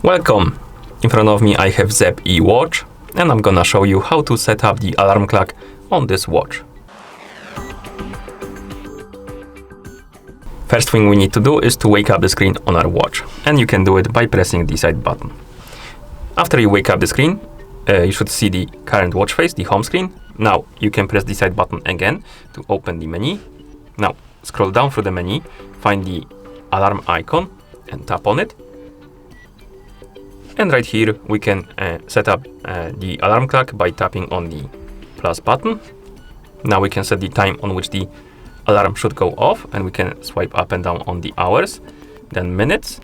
Welcome! In front of me I have Zepp E watch, and I'm gonna show you how to set up the alarm clock on this watch. First thing we need to do is to wake up the screen on our watch, and you can do it by pressing the side button. After you wake up the screen, you should see the current watch face, the home screen. Now you can press the side button again to open the menu. Now scroll down through the menu, find the alarm icon and tap on it. And right here we can set up the alarm clock by tapping on the plus button. Now we can set the time on which the alarm should go off, and we can swipe up and down on the hours, then minutes.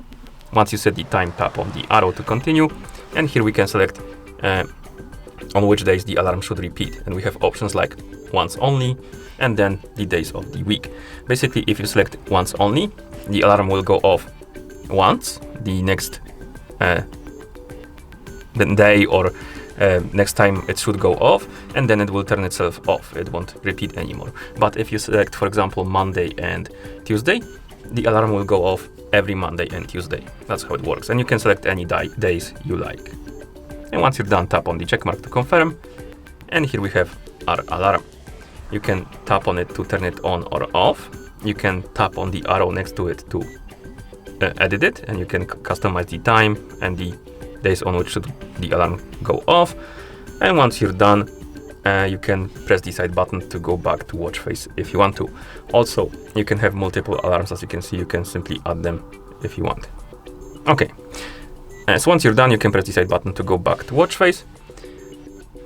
Once you set the time, tap on the arrow to continue, and here we can select on which days the alarm should repeat, and we have options like once only and then the days of the week. Basically, if you select once only, the alarm will go off once, the next the day or next time it should go off, and then it will turn itself off. It won't repeat anymore. But if you select, for example, Monday and Tuesday, the alarm will go off every Monday and Tuesday. That's how it works. And you can select any days you like. And once you're done, tap on the check mark to confirm. And here we have our alarm. You can tap on it to turn it on or off. You can tap on the arrow next to it to edit it, and you can customize the time and the days on which should the alarm go off. And once you're done, you can press the side button to go back to watch face if you want to. Also, you can have multiple alarms. As you can see, you can simply add them if you want. Okay, so once you're done, you can press the side button to go back to watch face.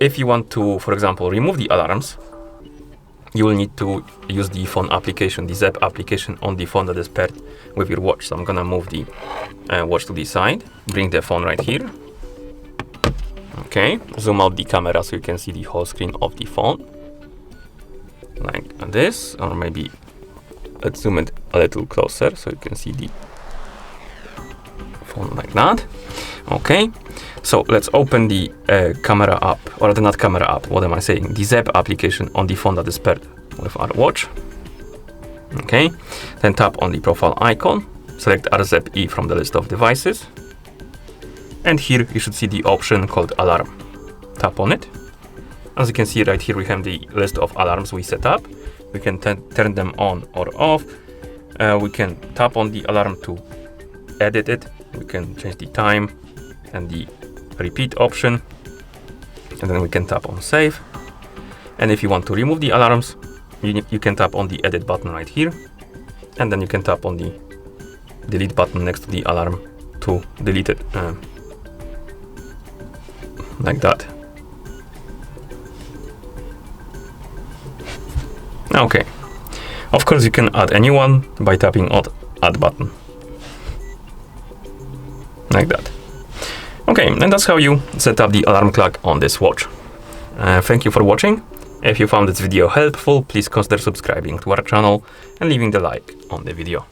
If you want to, for example, remove the alarms, you will need to use the phone application, the Zepp application on the phone that is paired with your watch. So I'm gonna move the watch to the side, bring the phone right here. Okay, zoom out the camera so you can see the whole screen of the phone. Like this, or maybe let's zoom it a little closer so you can see the phone like that. Okay, so let's open the camera app, or the not camera app, what am I saying? The Zepp application on the phone that is paired with our watch. Okay, then tap on the profile icon, select our Zepp E from the list of devices. And here you should see the option called alarm. Tap on it. As you can see right here, we have the list of alarms we set up. We can turn them on or off. We can tap on the alarm to edit it. We can change the time and the repeat option, and then we can tap on save. And if you want to remove the alarms, you can tap on the edit button right here, and then you can tap on the delete button next to the alarm to delete it, like that. Okay, of course you can add a new one by tapping on add button, like that. Okay, and that's how you set up the alarm clock on this watch. Thank you for watching. If you found this video helpful, please consider subscribing to our channel and leaving the like on the video.